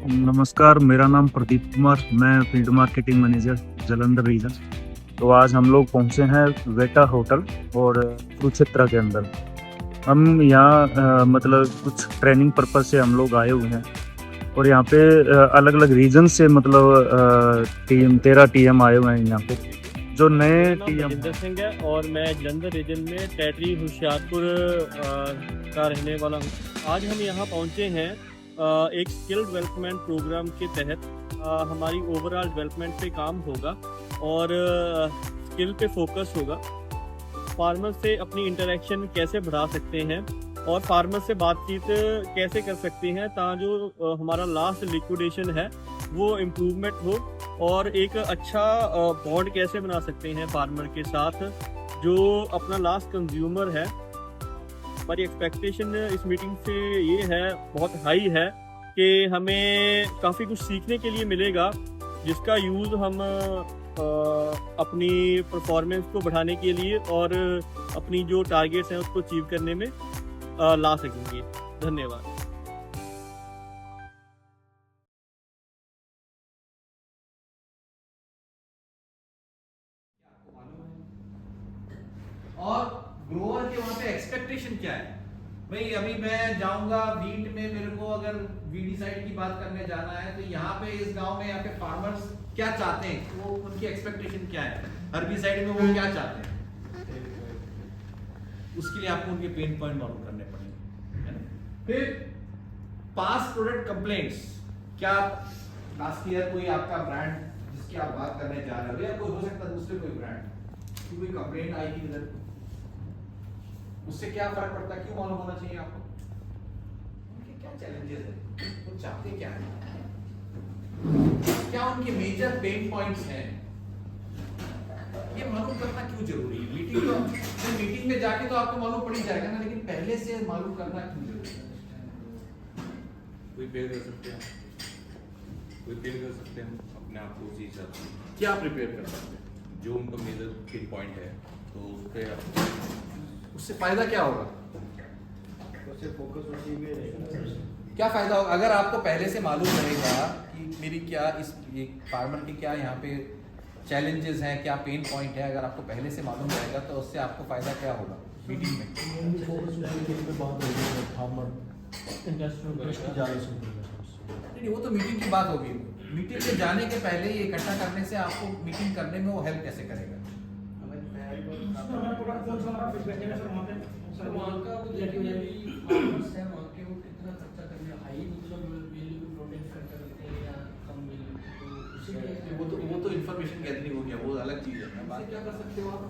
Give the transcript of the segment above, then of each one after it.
नमस्कार, मेरा नाम प्रदीप कुमार, मैं field marketing manager Jalandhar region. तो आज हम लोग पहुंचे हैं वेटा होटल और कुरुक्षेत्र के अंदर। हम यहाँ मतलब कुछ ट्रेनिंग पर्पज से हम लोग आए हुए हैं और यहाँ पे अलग अलग रीजन से मतलब टीम 13 टीएम आए हुए हैं यहाँ पे। जो नए मेरा नाम टीएम बलजिंदर सिंह है और मैं जलंधर रीजन में टैटरी होशियारपुर का रहने वाला हूँ। आज हम यहाँ पहुँचे हैं एक स्किल डेवलपमेंट प्रोग्राम के तहत। हमारी ओवरऑल डेवलपमेंट पे काम होगा और स्किल पे फोकस होगा। फार्मर से अपनी इंटरेक्शन कैसे बढ़ा सकते हैं और फार्मर से बातचीत कैसे कर सकते हैं ताकि जो हमारा लास्ट लिक्विडेशन है वो इम्प्रूवमेंट हो, और एक अच्छा बॉन्ड कैसे बना सकते हैं फार्मर के साथ जो अपना लास्ट कंज्यूमर है। हमारी एक्सपेक्टेशन इस मीटिंग से ये है, बहुत हाई है, कि हमें काफ़ी कुछ सीखने के लिए मिलेगा जिसका यूज़ हम अपनी परफॉर्मेंस को बढ़ाने के लिए और अपनी जो टारगेट्स हैं उसको अचीव करने में ला सकेंगे। धन्यवाद। और ग्रोअर के वहां पे एक्सपेक्टेशन क्या है भाई। अभी मैं जाऊंगा वीट में, मेरे को अगर वीडीसाइड की बात करने जाना है तो यहाँ पे इस गांव में यहाँ पे फार्मर्स क्या चाहते हैं, वो उनकी एक्सपेक्टेशन क्या है, हर्बिसाइड में वो क्या चाहते हैं, उसके लिए आपको उनके पेन पॉइंट मालूम करने पड़ेंगे, है ना। फिर पास प्रोडक्ट कंप्लेंट्स, क्या लास्ट ईयर कोई आपका ब्रांड जिसकी आप बात करने जा रहे हो या कोई हो सकता है दूसरे कोई ब्रांड की कोई कंप्लेंट आई थी इधर, उससे क्या फर्क पड़ता है, क्यों मालूम होना चाहिए आपको उनके क्या चैलेंजेस है, वो चाहते क्या है, क्या उनके मेजर पेन पॉइंट्स हैं, ये मालूम करना क्यों जरूरी है। मीटिंग में जाके तो आपको मालूम पड़ ही जाएगा ना, लेकिन पहले से मालूम करना क्यों जरूरी है। कोई प्रिपेयर कर सकते हैं, कोई प्रिपेयर कर सकते हैं अपने आप को उसी हिसाब से। क्या प्रिपेयर कर सकते हैं, जो उनका मेजर पिन पॉइंट है तो उस पर उससे फायदा क्या होगा, उससे फोकस उसी में रहेगा। क्या फायदा होगा अगर आपको पहले से मालूम रहेगा कि मेरी क्या इस ये फार्मर की क्या यहाँ पे चैलेंजेस हैं, क्या पेन पॉइंट है, अगर आपको पहले से मालूम रहेगा तो उससे आपको फायदा क्या होगा मीटिंग में। फोकस उसी पे बात होगी, फार्मर इंटरेस्ट ज़्यादा सुन। नहीं, वो तो मीटिंग की बात होगी। मीटिंग में जाने के पहले ये इकट्ठा करने से आपको मीटिंग करने में वो हेल्प कैसे करेगा। वो तो इंफॉर्मेशन गैदरिंग हो गया, वो अलग चीज है। बात क्या कर सकते हो आप,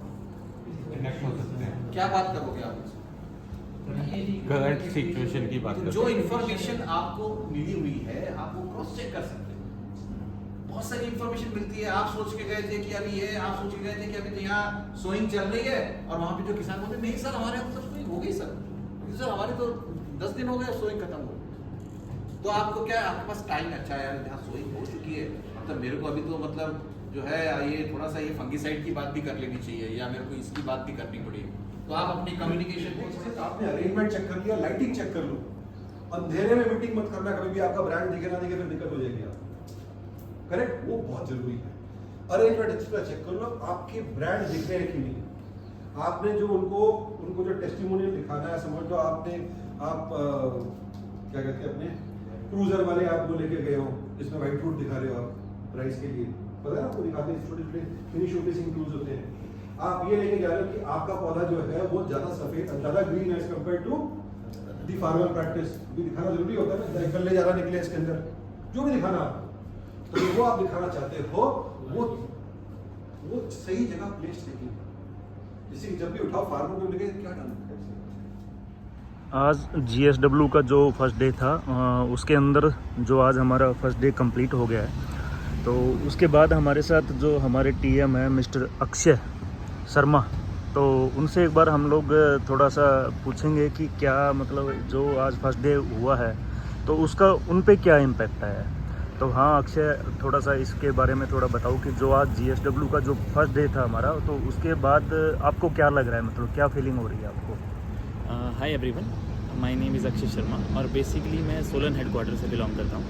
कनेक्ट हो सकते हैं, क्या बात करोगे आप उससे? करंट सिचुएशन की बात जो इंफॉर्मेशन आपको मिली हुई है आप वो क्रॉस चेक कर सकते हो। बहुत सारी इंफॉर्मेशन मिलती है, आप सोच के गए थे कि अभी ये, आप सोच के गए थे कि अभी तो यहाँ सोइंग चल रही है, और वहाँ पे जो किसान बोलते नहीं सर हमारे यहाँ तो सोइंग हो गई सर हमारे तो 10 दिन हो गए सोइंग खत्म हो गई। तो आपको क्या, आपके पास टाइम अच्छा है यार, जहाँ सोइंग हो चुकी है, मतलब मेरे को अभी तो मतलब जो है ये थोड़ा सा ये फंगीसाइड की बात भी कर लेनी चाहिए, या मेरे को इसकी बात भी करनी पड़ेगी। तो आप अपनी कम्युनिकेशन आपने अरेंजमेंट चेक कर लिया, लाइटिंग चेक कर लो, अंधेरे में मीटिंग मत करना, कभी भी आपका ब्रांड दिखे ना दिखे फिर दिक्कत हो जाएगी आप, करेक्ट, वो बहुत जरूरी है। अरेंजमेंट अच्छी तरह चेक कर लो, आपके ब्रांड दिख रहे हैं कि नहीं। आपने जो उनको जो टेस्टिमोनियल दिखाना है, समझ लो आपने क्या कहते हैं अपने क्रूजर वाले आप वो लेके गए हो जिसमें व्हाइट फ्रूट दिखा रहे हो आप प्राइस के लिए, पता है आपको, दिखाते हैं छोटे छोटे मिनी शोकेसिंग टूल्स होते हैं। आप ये लेके जा रहे हो कि आपका पौधा जो है वो ज्यादा सफेद, ज्यादा ग्रीन है as compare to the farmer practice, भी दिखाना जरूरी होता है ना, गले ज्यादा निकले इसके अंदर, जो भी दिखाना आपको, तो वो आप दिखाना चाहते हो वो सही जगह प्लेस देखिए, जिससे जब भी उठाओ फार्मर को लगे क्या डालना। आज GSW का जो फर्स्ट डे था उसके अंदर जो आज हमारा फर्स्ट डे कंप्लीट हो गया है, तो उसके बाद हमारे साथ जो हमारे टीएम है मिस्टर अक्षय शर्मा, तो उनसे एक बार हम लोग थोड़ा सा पूछेंगे कि क्या मतलब जो आज फर्स्ट डे हुआ है तो उसका उन पे क्या इम्पैक्ट आया है। तो हाँ अक्षय, थोड़ा सा इसके बारे में थोड़ा बताओ कि जो आज GSW का जो फर्स्ट डे था हमारा, तो उसके बाद आपको क्या लग रहा है, मतलब क्या फीलिंग हो रही है आपको। Hi everyone, my name is Akshay Sharma और बेसिकली मैं सोलन हेडक्वार्टर से बिलोंग करता हूँ।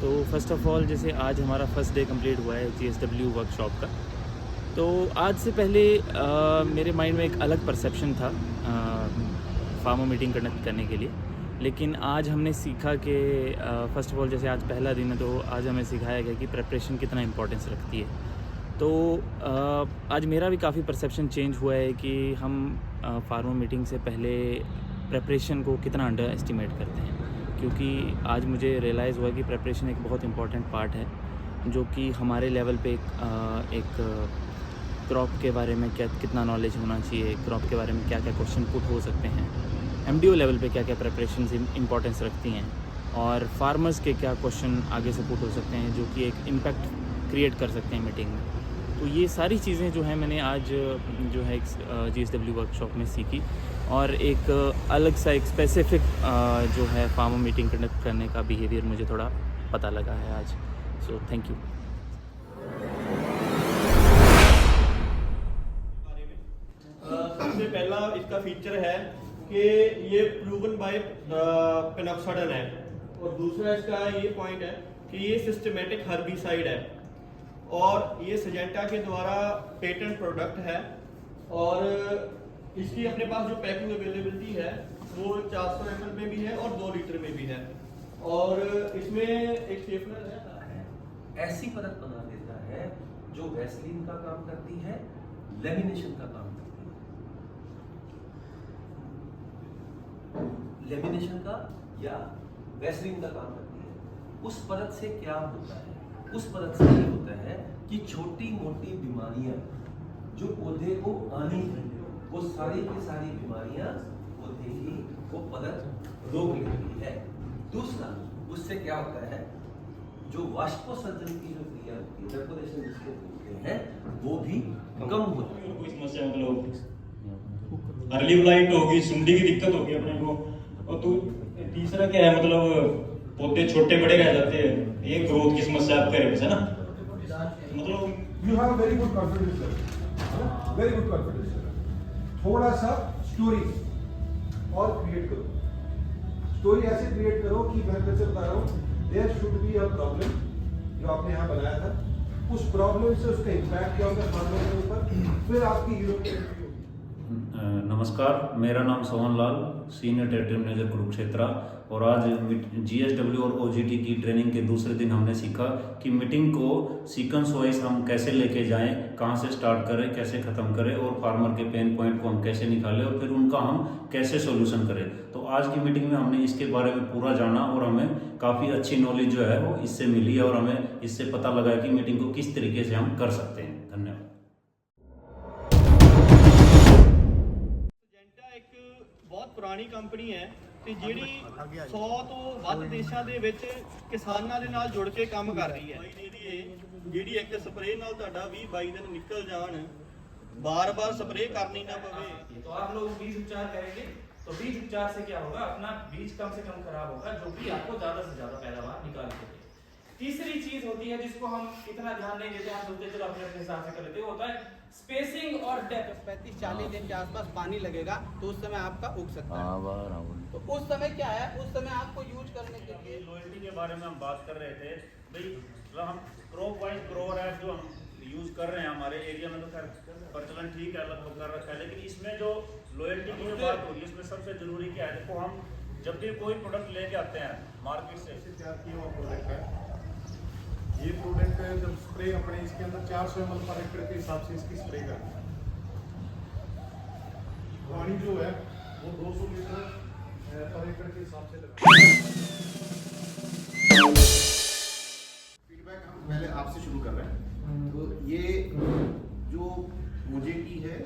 तो फ़र्स्ट ऑफ़ ऑल जैसे आज हमारा फर्स्ट डे कंप्लीट हुआ है GSW वर्कशॉप का, तो आज से पहले मेरे माइंड में एक अलग परसेप्शन था फार्मर मीटिंग कंडक्ट करने के लिए। लेकिन आज हमने सीखा कि फ़र्स्ट ऑफ़ ऑल जैसे आज पहला दिन है, तो आज हमें सिखाया गया कि प्रेपरेशन कितना इंपॉर्टेंस रखती है। तो आज मेरा भी काफ़ी परसेप्शन चेंज हुआ है कि हम फार्मर मीटिंग से पहले प्रेपरेशन को कितना अंडर एस्टिमेट करते हैं, क्योंकि आज मुझे रियलाइज़ हुआ कि प्रेपरेशन एक बहुत इंपॉर्टेंट पार्ट है, जो कि हमारे लेवल पे एक क्रॉप के बारे में कितना नॉलेज होना चाहिए, क्रॉप के बारे में क्या क्या क्वेश्चन पुट हो सकते हैं, MDO लेवल पे क्या क्या प्रेपरेशन इंपॉर्टेंस रखती हैं, और फार्मर्स के क्या क्वेश्चन आगे से पुट हो सकते हैं जो कि एक इम्पैक्ट क्रिएट कर सकते हैं मीटिंग में। तो ये सारी चीज़ें जो है मैंने आज जो है GSW वर्कशॉप में सीखी, और एक अलग सा एक स्पेसिफिक जो है फार्मर मीटिंग कंडक्ट करने का बिहेवियर मुझे थोड़ा पता लगा है आज। So thank you. सबसे पहला इसका फीचर है कि ये प्रूवन बाय पेनॉक्साडिन है, और दूसरा इसका ये पॉइंट है कि ये सिस्टमेटिक हर्बिसाइड है, और ये सिजेंटा के द्वारा पेटेंट प्रोडक्ट है, और इसकी अपने पास जो पैकिंग अवेलेबिलिटी है वो 400 ml में भी है और 2 लीटर में भी है, और इसमें एक शेफनर है। ऐसी परत बना देता है जो वैसलीन का काम करती है, लेमिनेशन का काम करती है, लेमिनेशन का या वैसलीन का काम करती है। उस परत से क्या होता है? उस परत से ये होता है कि छोटी मोटी बीमारियां जो पौधे को आनी है, वो सारी की सारी बीमारियां पौधे की वो परत रोक लेती है। दूसरा, उससे क्या होता है, जो वाष्पोत्सर्जन की जो क्रिया होती है, वेपोरेशन जिसको बोलते हैं, वो भी कम होती है। कोई समस्या मतलब अर्ली ब्लाइट होगी, सुंडी की दिक्कत होगी अपने को, और तो तीसरा क्या है, मतलब पौधे छोटे बड़े रह जाते हैं, ये ग्रोथ की समस्या आपके है ना, मतलब you have very good confidence sir, very good confidence sir. थोड़ा सा स्टोरी और क्रिएट करो, स्टोरी ऐसे क्रिएट करो कि मैं फिर से बता रहा हूँ, there should be a problem जो आपने यहाँ बनाया था, उस प्रॉब्लम से उसका इम्पैक्ट क्या होगा फार्मर के ऊपर, फिर आपकी हीरो की एंट्री होगी। नमस्कार, मेरा नाम Sohan Lal, senior territory manager Kurukshetra, और आज GSW और OGT की ट्रेनिंग के दूसरे दिन हमने सीखा कि मीटिंग को सीक्वेंस वाइज हम कैसे लेके जाएं, कहां से स्टार्ट करें, कैसे ख़त्म करें, और फार्मर के पेन पॉइंट को हम कैसे निकालें और फिर उनका हम कैसे सॉल्यूशन करें। तो आज की मीटिंग में हमने इसके बारे में पूरा जाना, और हमें काफ़ी अच्छी नॉलेज जो है वो इससे मिली है, और हमें इससे पता लगा कि मीटिंग को किस तरीके से हम कर सकते हैं। धन्यवाद। ਸਿਜੈਂਟਾ ਇੱਕ ਬਹੁਤ ਪੁਰਾਣੀ ਕੰਪਨੀ ਹੈ ਤੇ ਜਿਹੜੀ 100 ਤੋਂ ਵੱਧ ਦੇਸ਼ਾਂ ਦੇ ਵਿੱਚ ਕਿਸਾਨਾਂ ਦੇ ਨਾਲ ਜੁੜ ਕੇ ਕੰਮ ਕਰ ਰਹੀ ਹੈ। ਇਹਦੀ ਜਿਹੜੀ ਇੱਕ ਸਪਰੇਅ ਨਾਲ ਤੁਹਾਡਾ 20-22 ਦਿਨ ਨਿਕਲ ਜਾਣ, बार-बार स्प्रे करनी ना पवे। तो आप लोग बीज उपचार करेंगे तो बीज उपचार से क्या होगा, अपना बीज कम से कम खराब होगा, जो कि आपको ज्यादा से ज्यादा पैदावार निकाल सके। तीसरी चीज होती है जिसको हम इतना ध्यान नहीं देते, हम सोचते चलो अपने अपने हिसाब से कर लेते, वो होता है स्पेसिंग और डेप्थ। 35-40 दिन के आसपास पानी लगेगा तो उस समय आपका उग सकता है। तो उस समय क्या है, उस समय आपको यूज करने के लिए लॉयल्टी के बारे में हम बात कर रहे थे भाई, मतलब हम क्रॉप वाइज ग्रोवर ऐप जो हम यूज कर रहे हैं हमारे एरिया में, तो खैर प्रचलन ठीक है, लगभग कर रखा है, लेकिन इसमें जो लॉयल्टी की जो बात हो रही है, इसमें सबसे जरूरी क्या है, देखो हम जब भी कोई प्रोडक्ट लेके आते हैं मार्केट से, तैयार किया हुआ प्रोडक्ट है। ये प्रोडक्ट जब स्प्रे अपने इसके अंदर 400 ml पर एकड़ के हिसाब से इसकी स्प्रे करते हैं। पानी जो है वो 200 लीटर पर एकड़ के हिसाब से लगता है। फीडबैक हम पहले आपसे शुरू कर रहे हैं। तो ये जो OJT है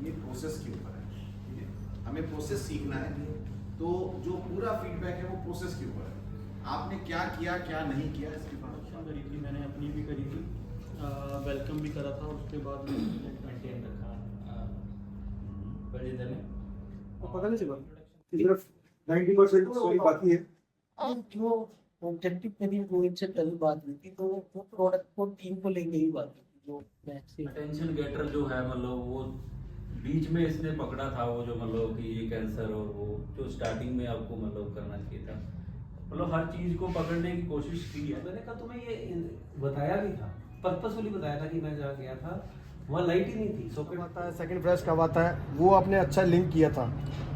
ये प्रोसेस के ऊपर है, ठीक है, हमें प्रोसेस सीखना है। तो जो पूरा फीडबैक है वो प्रोसेस के ऊपर है, आपने क्या किया क्या नहीं किया इसके बारे में करी थी, मैंने अपनी भी करी थी, वेलकम भी करा था, उसके बाद मेंटेन रखा बलजिंदर ने, पता नहीं चला सिर्फ 90% स्टोरी बाकी है। जो ऑब्जेक्टिव मेरी वो इनसे कल बात हुई थी, तो वो प्रोडक्ट को टीम को लेके ही बात हुई थी। जो वैक्सीन अटेंशन गेटर जो है, मतलब वो बीच में इसने पकड़ा था, वो जो मतलब कि ये कैंसर और वो जो स्टार्टिंग में आपको मतलब करना चाहिए था, मतलब हर चीज को पकड़ने की कोशिश की है। मैंने कहा तुम्हें ये बताया भी था, पर्पसफुली बताया था कि मैं जहाँ गया था वहाँ लाइट ही नहीं थी, सॉकेट आता है, सेकंड फ्लैश कब आता है, वो आपने अच्छा लिंक किया था,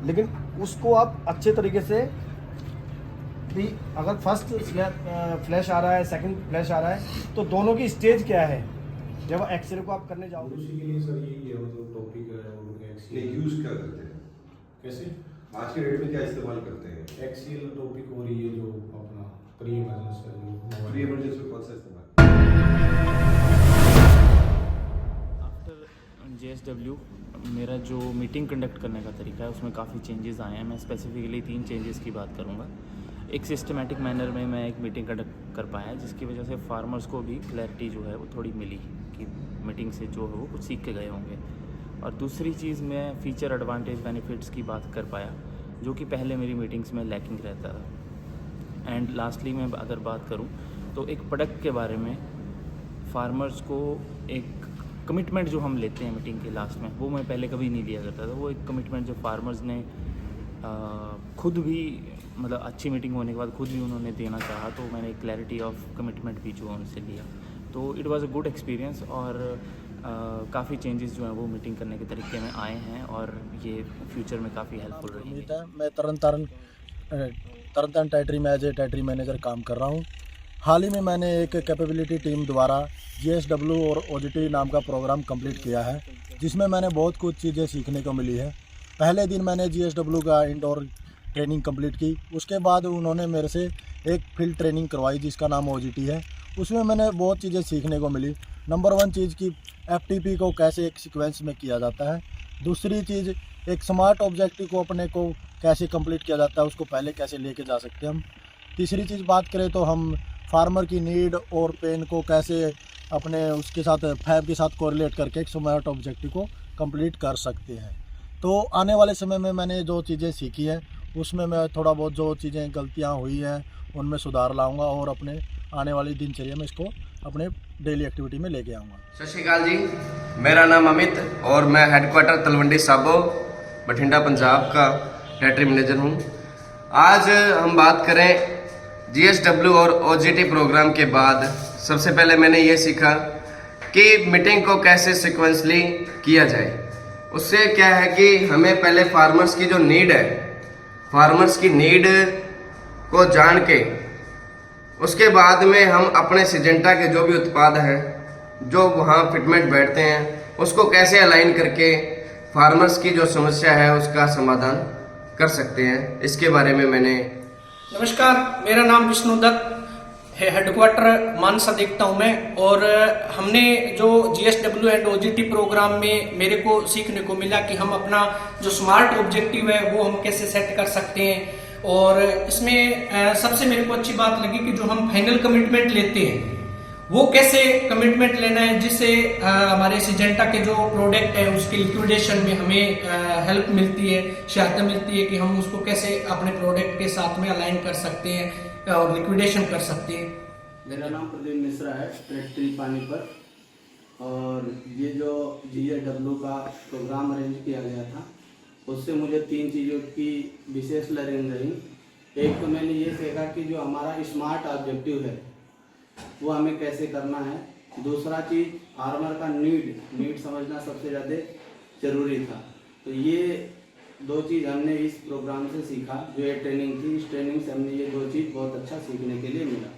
लेकिन उसको आप अच्छे तरीके से भी, अगर फर्स्ट फ्लैश आ रहा है, सेकंड फ्लैश आ रहा है, तो दोनों की स्टेज क्या है जब एक्सरे को आप करने जाओगे। उसी के लिए सर यही है, मतलब टॉपिक है, यूज क्या करते हैं, कैसे आज के डेट में क्या इस्तेमाल करते हैं। एक्सीएल टॉपिक हो रही है जो अपना प्री इमरजेंसी है, जो प्री इमरजेंसी में कौन सा इस्तेमाल। आफ्टर JSW मेरा जो मीटिंग कंडक्ट करने का तरीका है उसमें काफ़ी चेंजेस आए हैं। मैं स्पेसिफिकली 3 चेंजेस की बात करूँगा। एक सिस्टमेटिक मैनर में मैं एक मीटिंग कंडक्ट कर पाया, जिसकी वजह से फार्मर्स को भी क्लैरिटी जो है वो थोड़ी मिली कि मीटिंग से जो है वो कुछ सीख के गए होंगे। और दूसरी चीज़, मैं फ़ीचर एडवांटेज बेनिफिट्स की बात कर पाया, जो कि पहले मेरी मीटिंग्स में लैकिंग रहता था। एंड लास्टली मैं अगर बात करूं तो एक प्रोडक्ट के बारे में फार्मर्स को एक कमिटमेंट जो हम लेते हैं मीटिंग के लास्ट में, वो मैं पहले कभी नहीं लिया करता था। वो एक कमिटमेंट जो फार्मर्स ने खुद भी, मतलब अच्छी मीटिंग होने के बाद खुद भी उन्होंने देना चाहा, तो मैंने क्लैरिटी ऑफ कमिटमेंट भी जो उनसे लिया, तो it was a good experience. और काफ़ी चेंजेस जो हैं वो मीटिंग करने के तरीके में आए हैं और ये फ्यूचर में काफ़ी हेल्पफुल रहेंगे। मैं तरन टेटरी में एज ए टेटरी मैनेजर काम कर रहा हूँ। हाल ही में मैंने एक कैपेबिलिटी टीम द्वारा JSW और OGT नाम का प्रोग्राम कंप्लीट किया है, जिसमें मैंने बहुत कुछ चीज़ें सीखने को मिली है। पहले दिन मैंने JSW का इंडोर ट्रेनिंग कंप्लीट की, उसके बाद उन्होंने मेरे से एक फील्ड ट्रेनिंग करवाई जिसका नाम OGT है। उसमें मैंने बहुत चीज़ें सीखने को मिली। नंबर 1 चीज़ की FTP को कैसे एक सीक्वेंस में किया जाता है। दूसरी चीज़, एक स्मार्ट ऑब्जेक्टिव को अपने को कैसे कंप्लीट किया जाता है, उसको पहले कैसे लेके जा सकते हैं हम। तीसरी चीज़ बात करें तो हम फार्मर की नीड और पेन को कैसे अपने उसके साथ फैब के साथ कोरिलेट करके एक स्मार्ट ऑब्जेक्टिव को कंप्लीट कर सकते हैं। तो आने वाले समय में मैंने जो चीज़ें सीखी है उसमें मैं थोड़ा बहुत जो चीज़ें गलतियाँ हुई हैं उनमें सुधार लाऊंगा और अपने आने वाली दिनचर्या में इसको अपने डेली एक्टिविटी में लेके आऊँगा। सत श्री अकाल जी, मेरा नाम अमित और मैं हेडक्वार्टर तलवंडी साबो बठिंडा पंजाब का टेटरी मैनेजर हूँ। आज हम बात करें JSW और OGT प्रोग्राम के बाद, सबसे पहले मैंने ये सीखा कि मीटिंग को कैसे सिक्वेंसली किया जाए। उससे क्या है कि हमें पहले फार्मर्स की जो नीड है, फार्मर्स की नीड को जान के उसके बाद में हम अपने सिजेंटा के जो भी उत्पाद हैं जो वहाँ फिटमेंट बैठते हैं उसको कैसे अलाइन करके फार्मर्स की जो समस्या है उसका समाधान कर सकते हैं, इसके बारे में मैंने। नमस्कार, मेरा नाम विष्णु दत्त है, हेडक्वार्टर मानसा देखता हूँ मैं। और हमने जो JSW एंड OGT प्रोग्राम में मेरे को सीखने को मिला कि हम अपना जो स्मार्ट ऑब्जेक्टिव है वो हम कैसे सेट कर सकते हैं। और इसमें सबसे मेरे को अच्छी बात लगी कि जो हम फाइनल कमिटमेंट लेते हैं वो कैसे कमिटमेंट लेना है, जिससे हमारे सिजेंटा के जो प्रोडक्ट है उसके लिक्विडेशन में हमें हेल्प मिलती है, सहायता मिलती है कि हम उसको कैसे अपने प्रोडक्ट के साथ में अलाइन कर सकते हैं और लिक्विडेशन कर सकते हैं। मेरा नाम प्रदीप मिश्रा है, टेटरी पानीपत। और ये जो JSW का प्रोग्राम अरेंज किया गया था उससे मुझे 3 चीज़ों की विशेष लर्निंग रही। एक तो मैंने ये सीखा कि जो हमारा स्मार्ट ऑब्जेक्टिव है वो हमें कैसे करना है। दूसरा चीज़, फार्मर का नीड समझना सबसे ज़्यादा ज़रूरी था। तो ये 2 चीज़ हमने इस प्रोग्राम से सीखा। जो ये ट्रेनिंग थी, इस ट्रेनिंग से हमने ये 2 चीज़ बहुत अच्छा सीखने के लिए मिला।